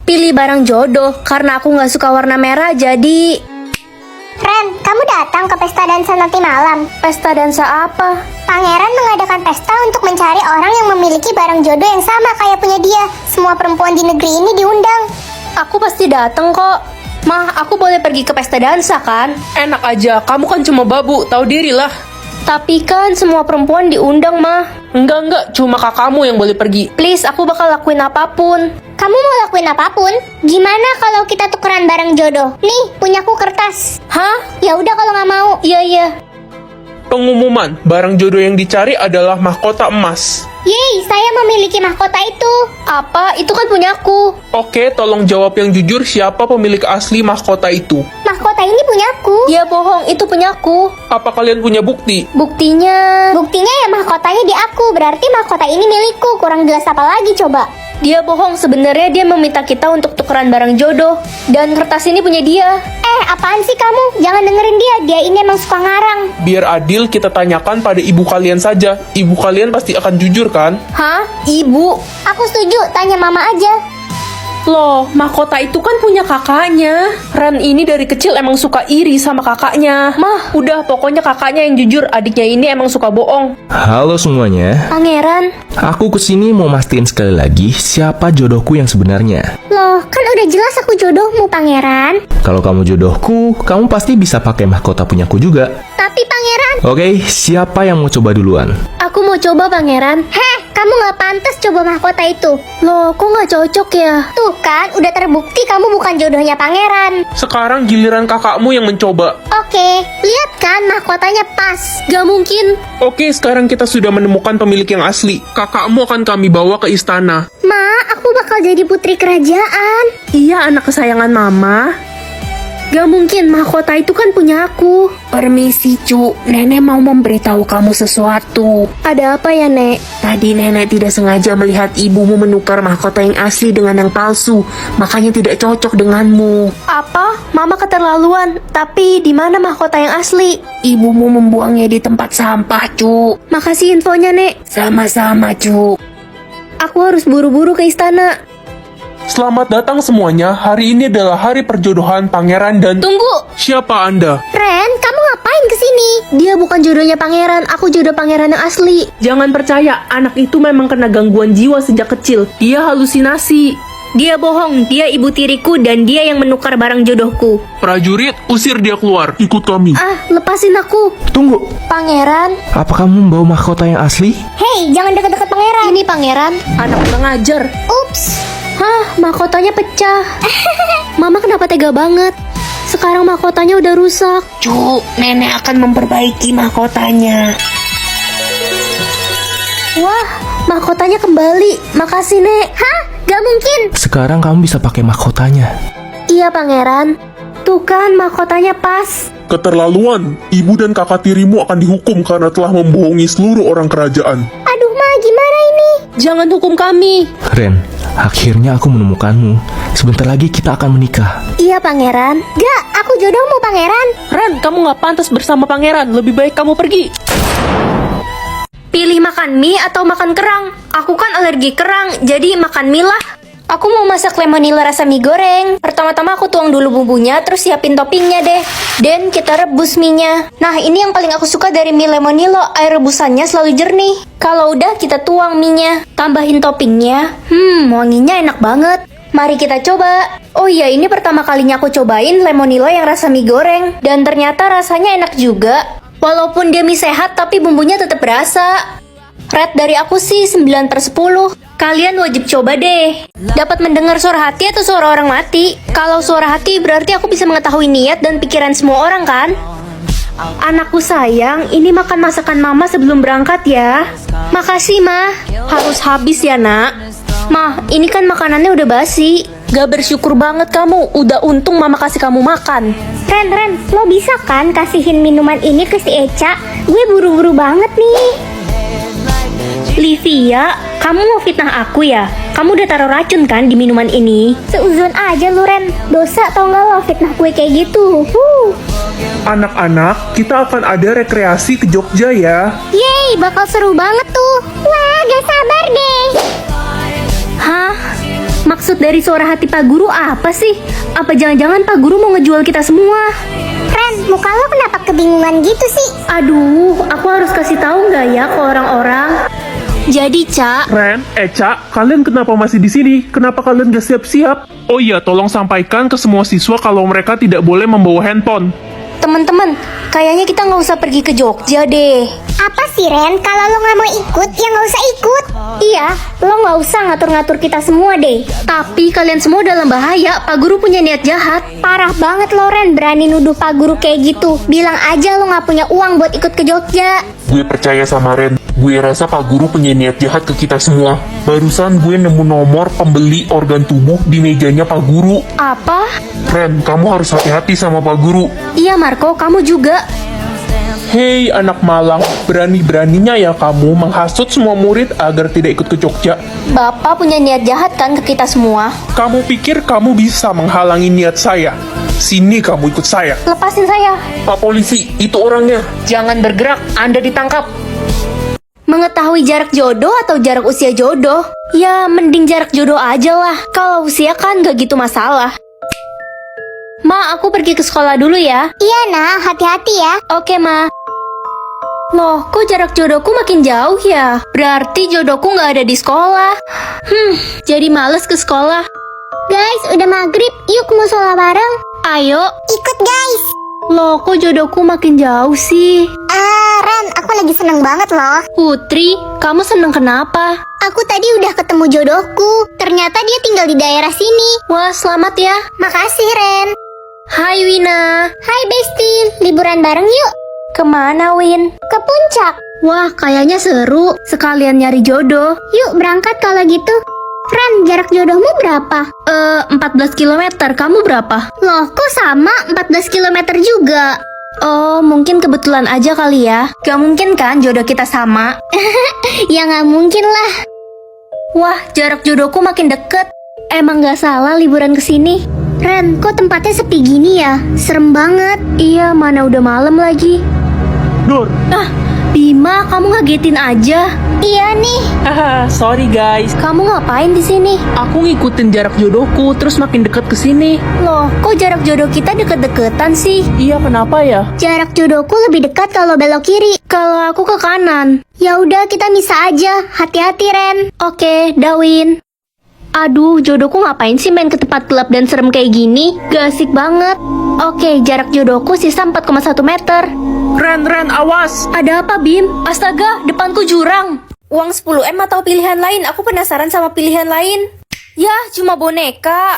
Pilih barang jodoh, karena aku nggak suka warna merah jadi... Ren, kamu datang ke pesta dansa nanti malam. Pesta dansa apa? Pangeran mengadakan pesta untuk mencari orang yang memiliki barang jodoh yang sama kayak punya dia. Semua perempuan di negeri ini diundang. Aku pasti dateng kok. Mah, aku boleh pergi ke pesta dansa kan? Enak aja, kamu kan cuma babu, tahu diri lah. Tapi kan semua perempuan diundang, Mah. Enggak, cuma kakakmu yang boleh pergi. Please, aku bakal lakuin apapun. Kamu mau lakuin apapun? Gimana kalau kita tukeran barang jodoh? Nih, punyaku kertas. Hah? Ya udah kalau nggak mau. Iya. Pengumuman, barang jodoh yang dicari adalah mahkota emas. Yeay, saya memiliki mahkota itu. Apa? Itu kan punyaku. Oke, tolong jawab yang jujur, siapa pemilik asli mahkota itu? Mahkota ini punyaku. Dia bohong, itu punyaku. Apa kalian punya bukti? Buktinya... Buktinya ya mahkotanya di aku. Berarti mahkota ini milikku. Kurang jelas apa lagi coba? Dia bohong, sebenarnya dia meminta kita untuk tukeran barang jodoh. Dan kertas ini punya dia. Apaan sih kamu? Jangan dengerin dia. Dia ini emang suka ngarang. Biar adil, kita tanyakan pada ibu kalian saja. Ibu kalian pasti akan jujur kan? Hah? Ibu? Aku setuju. Tanya mama aja. Loh, mahkota itu kan punya kakaknya. Ran ini dari kecil emang suka iri sama kakaknya. Mah, udah pokoknya kakaknya yang jujur, adiknya ini emang suka bohong. Halo semuanya, Pangeran? aku kesini mau mastiin sekali lagi siapa jodohku yang sebenarnya. Loh, kan udah jelas aku jodohmu, Pangeran. Kalau kamu jodohku, kamu pasti bisa pakai mahkota punyaku juga. Tapi Pangeran... Oke, siapa yang mau coba duluan? Aku mau coba, Pangeran. Heh, kamu nggak pantas coba mahkota itu. Loh, kok nggak cocok ya? Tuh kan, udah terbukti kamu bukan jodohnya Pangeran. Sekarang giliran kakakmu yang mencoba. Oke, lihat kan mahkotanya pas. Gak mungkin. Oke, sekarang kita sudah menemukan pemilik yang asli. Kakakmu akan kami bawa ke istana. Ma, aku bakal jadi putri kerajaan. Iya, anak kesayangan Mama. Gak mungkin, mahkota itu kan punya aku. Permisi, Cu. Nenek mau memberitahu kamu sesuatu. Ada apa ya, Nek? Tadi nenek tidak sengaja melihat ibumu menukar mahkota yang asli dengan yang palsu. Makanya tidak cocok denganmu. Apa? Mama keterlaluan. Tapi di mana mahkota yang asli? Ibumu membuangnya di tempat sampah, Cu. Makasih infonya, Nek. Sama-sama, Cu. Aku harus buru-buru ke istana. Selamat datang semuanya. Hari ini adalah hari perjodohan Pangeran dan... Tunggu! Siapa Anda? Ren, kamu ngapain kesini? Dia bukan jodohnya Pangeran. Aku jodoh Pangeran yang asli. Jangan percaya, anak itu memang kena gangguan jiwa sejak kecil. Dia halusinasi. Dia bohong. Dia ibu tiriku dan dia yang menukar barang jodohku. Prajurit, usir dia keluar. Ikut kami. Ah, lepasin aku. Tunggu, Pangeran? apa kamu membawa mahkota yang asli? Hei, jangan deket-deket Pangeran. Ini Pangeran. Anak kurang ajar. Ups. Hah, mahkotanya pecah. Mama kenapa tega banget? Sekarang mahkotanya udah rusak. Cu, nenek akan memperbaiki mahkotanya. Wah, mahkotanya kembali. Makasih, Nek. Hah? Gak mungkin. Sekarang kamu bisa pakai mahkotanya. Iya, Pangeran. Tuh kan, mahkotanya pas. Keterlaluan, ibu dan kakak tirimu akan dihukum karena telah membohongi seluruh orang kerajaan. Aduh, Ma, gimana ini? Jangan hukum kami. Ren, akhirnya aku menemukanmu. Sebentar lagi kita akan menikah. Iya, Pangeran. Gak, aku jodohmu, Pangeran. Ran, kamu nggak pantas bersama Pangeran. Lebih baik kamu pergi. Pilih makan mie atau makan kerang? Aku kan alergi kerang, jadi makan mie lah. Aku mau masak lemonila rasa mie goreng. Pertama-tama aku tuang dulu bumbunya, terus siapin toppingnya deh. Dan kita rebus mie-nya. Nah, ini yang paling aku suka dari mie lemonilo. Air rebusannya selalu jernih. Kalau udah, kita tuang mie-nya. Tambahin toppingnya. Wanginya enak banget. Mari kita coba. Oh iya, ini pertama kalinya aku cobain lemonilo yang rasa mie goreng. Dan ternyata rasanya enak juga. Walaupun dia mie sehat, tapi bumbunya tetap berasa. Red dari aku sih 9/10. Kalian wajib coba deh. Dapat mendengar suara hati atau suara orang mati? Kalau suara hati berarti aku bisa mengetahui niat dan pikiran semua orang kan? Anakku sayang, ini makan masakan mama sebelum berangkat ya. Makasih, Ma. Harus habis ya, nak. Ma, ini kan makanannya udah basi. Gak bersyukur banget kamu. Udah untung mama kasih kamu makan. Ren, lo bisa kan kasihin minuman ini ke si Eca? Gue buru-buru banget nih. Livia, kamu mau fitnah aku ya? Kamu udah taruh racun kan di minuman ini? Seuzon aja lu, Ren. Dosa tau gak lo fitnah gue kayak gitu. Anak-anak, kita akan ada rekreasi ke Jogja ya. Yeay, bakal seru banget tuh. Wah, gak sabar deh. Hah? Maksud dari suara hati Pak Guru apa sih? Apa jangan-jangan Pak Guru mau ngejual kita semua? Ren, muka lo kenapa kebingungan gitu sih? Aduh, aku harus kasih tahu nggak ya ke orang-orang? Jadi, Cak, Ren, Cak, kalian kenapa masih di sini? Kenapa kalian gak siap-siap? Oh iya, tolong sampaikan ke semua siswa kalau mereka tidak boleh membawa handphone. teman-teman, kayaknya kita nggak usah pergi ke Jogja deh. Apa sih Ren? Kalau lo nggak mau ikut, ya nggak usah ikut. Iya, lo nggak usah ngatur-ngatur kita semua deh. Tapi kalian semua dalam bahaya, Pak Guru punya niat jahat. Parah banget lo Ren, berani nuduh Pak Guru kayak gitu. Bilang aja lo nggak punya uang buat ikut ke Jogja. Gue percaya sama Ren. Gue rasa Pak Guru punya niat jahat ke kita semua. Barusan gue nemu nomor pembeli organ tubuh di mejanya Pak Guru. Apa? Ren, kamu harus hati-hati sama Pak Guru. Iya Marco, kamu juga. Hei anak malang, berani-beraninya ya kamu menghasut semua murid agar tidak ikut ke Jogja. Bapak punya niat jahat kan ke kita semua. Kamu pikir kamu bisa menghalangi niat saya? Sini kamu ikut saya. Lepasin saya. Pak polisi, itu orangnya. Jangan bergerak, Anda ditangkap. Mengetahui jarak jodoh atau jarak usia jodoh? Ya, mending jarak jodoh aja lah. Kalau usia kan gak gitu masalah. Ma, aku pergi ke sekolah dulu ya. Iya nah, hati-hati ya. Oke, Ma. Loh, kok jarak jodohku makin jauh ya? Berarti jodohku gak ada di sekolah. Jadi males ke sekolah. Guys, udah maghrib, yuk musola bareng. Ayo. Ikut guys. Loh, kok jodohku makin jauh sih? Ren, aku lagi seneng banget loh. Putri, kamu seneng kenapa? Aku tadi udah ketemu jodohku. Ternyata dia tinggal di daerah sini. Wah, selamat ya. Makasih Ren. Hai Wina. Hai Besti, liburan bareng yuk. Kemana Win? Ke puncak. Wah, kayaknya seru. Sekalian nyari jodoh. Yuk berangkat kalau gitu. Ren, jarak jodohmu berapa? 14 km. Kamu berapa? Loh, kok sama? 14 km juga. Oh, mungkin kebetulan aja kali ya. Gak mungkin kan jodoh kita sama? Ya nggak mungkin lah. Wah, jarak jodohku makin deket. Emang gak salah liburan ke sini. Ren, kok tempatnya sepi gini ya? Serem banget. Iya, mana udah malam lagi. Nur, Bima, kamu ngagetin aja. Iya nih. Haha, sorry guys. Kamu ngapain di sini? Aku ngikutin jarak jodohku, terus makin deket ke sini. Loh, kok jarak jodoh kita deket-deketan sih? Iya, kenapa ya? Jarak jodohku lebih dekat kalau belok kiri. Kalau aku ke kanan. Ya udah kita misah aja. Hati-hati Ren. Oke, Dawin. Aduh, jodohku ngapain sih main ke tempat gelap dan serem kayak gini? Gak asik banget. Oke, jarak jodohku sisa 4,1 meter. Ren, awas. Ada apa, Bim? Astaga, depanku jurang. Uang 10M atau pilihan lain? Aku penasaran sama pilihan lain. Ya, cuma boneka.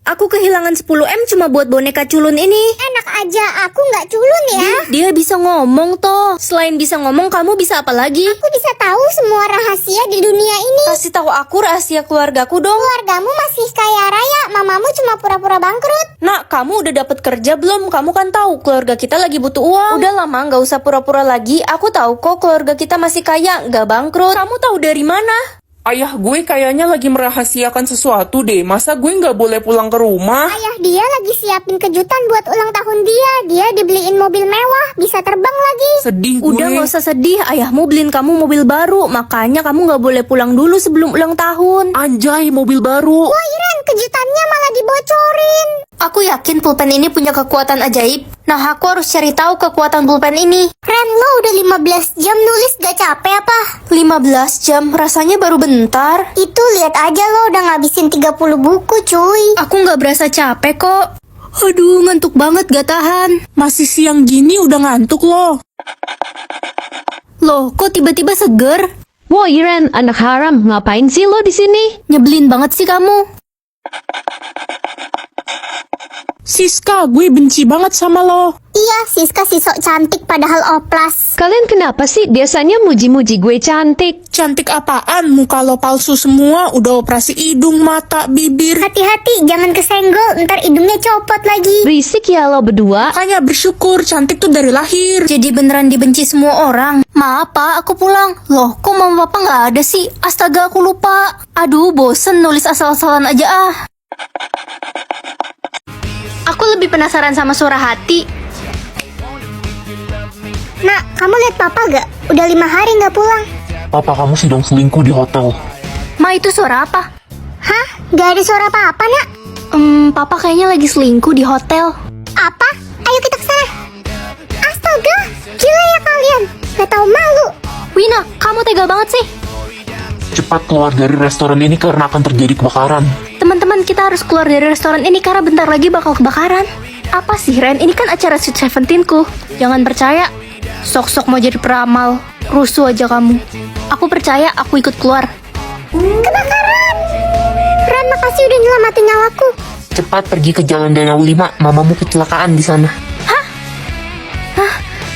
Aku kehilangan 10M cuma buat boneka culun ini. Enak aja, aku nggak culun ya. Dia bisa ngomong toh. Selain bisa ngomong, kamu bisa apa lagi? Aku bisa tahu semua rahasia di dunia ini. Kasih tahu aku rahasia keluargaku dong. Keluargamu masih kaya raya, mamamu cuma pura-pura bangkrut. Nak, kamu udah dapet kerja belum? Kamu kan tahu keluarga kita lagi butuh uang. Udah lama, nggak usah pura-pura lagi. Aku tahu kok keluarga kita masih kaya, nggak bangkrut. Kamu tahu dari mana? Ayah gue kayaknya lagi merahasiakan sesuatu deh. Masa gue nggak boleh pulang ke rumah? Ayah dia lagi siapin kejutan buat ulang tahun dia. Dia dibeliin mobil mewah, bisa terbang lagi. Sedih gue. Udah nggak usah sedih, ayahmu beliin kamu mobil baru. Makanya kamu nggak boleh pulang dulu sebelum ulang tahun. Anjay, mobil baru. Wah Ren, kejutannya malah dibocorin. Aku yakin pulpen ini punya kekuatan ajaib. Nah, aku harus cari tahu kekuatan pulpen ini. Ren, lo udah 15 jam nulis gak capek apa? 15 jam, rasanya baru bentar. Itu lihat aja lo udah ngabisin 30 buku cuy. Aku nggak berasa capek kok. Aduh, ngantuk banget gak tahan. Masih siang gini udah ngantuk loh. Loh, kok tiba-tiba seger? Woi Ren, anak haram, ngapain sih lo di sini? Nyebelin banget sih kamu. Siska, gue benci banget sama lo. Iya, Siska si sok cantik padahal oplas. Kalian kenapa sih biasanya muji-muji gue cantik? Cantik apaan? Muka lo palsu semua, udah operasi hidung, mata, bibir. Hati-hati, jangan kesenggol, ntar hidungnya copot lagi. Berisik ya lo berdua. Makanya bersyukur, cantik tuh dari lahir. Jadi beneran dibenci semua orang. Maaf pak, aku pulang. Loh, kok mama papa nggak ada sih? Astaga, aku lupa. Aduh, bosen nulis asal-asalan aja ah. Aku lebih penasaran sama suara hati. Nak, kamu lihat papa gak? Udah 5 hari gak pulang. Papa kamu sedang selingkuh di hotel. Ma, itu suara apa? Hah? Gak ada suara apa-apa, nak. Papa kayaknya lagi selingkuh di hotel. Apa? Ayo kita ke sana. Astaga, gila ya kalian. Gak tahu malu. Wina, kamu tega banget sih. Cepat keluar dari restoran ini karena akan terjadi kebakaran. Teman-teman, kita harus keluar dari restoran ini karena bentar lagi bakal kebakaran. Apa sih, Ren? Ini kan acara Sweet Seventeen-ku. Jangan percaya. Sok-sok mau jadi peramal. Rusuh aja kamu. Aku percaya, aku ikut keluar. Kebakaran. Ren, makasih udah nyelamatin nyawaku. Cepat pergi ke Jalan Danau 5, mamamu kecelakaan di sana.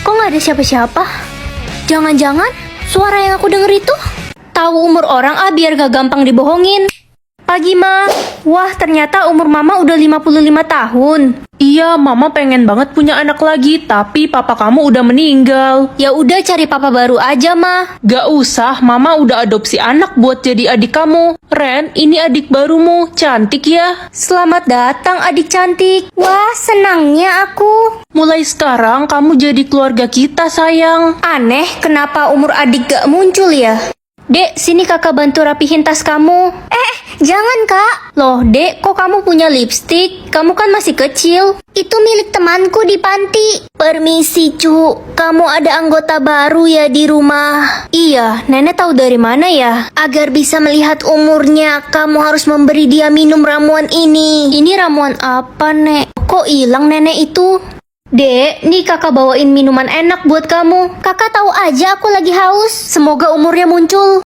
Kok nggak ada siapa-siapa? Jangan-jangan suara yang aku denger itu? Tahu umur orang biar gak gampang dibohongin. Pagi, Ma. Wah, ternyata umur Mama udah 55 tahun. Iya, Mama pengen banget punya anak lagi, tapi papa kamu udah meninggal. Ya udah cari papa baru aja, Ma. Gak usah, Mama udah adopsi anak buat jadi adik kamu. Ren, ini adik barumu, cantik ya. Selamat datang adik cantik. Wah, senangnya aku. Mulai sekarang kamu jadi keluarga kita, sayang. Aneh, kenapa umur adik gak muncul ya? Dek, sini kakak bantu rapihin tas kamu. Jangan, Kak. Loh, Dek, kok kamu punya lipstik? Kamu kan masih kecil. Itu milik temanku di panti. Permisi, Cu. Kamu ada anggota baru ya di rumah? Iya, Nenek tahu dari mana ya? Agar bisa melihat umurnya, kamu harus memberi dia minum ramuan ini. Ini ramuan apa, Nek? Kok hilang nenek itu? Dek, nih kakak bawain minuman enak buat kamu. Kakak tahu aja aku lagi haus. Semoga umurnya muncul.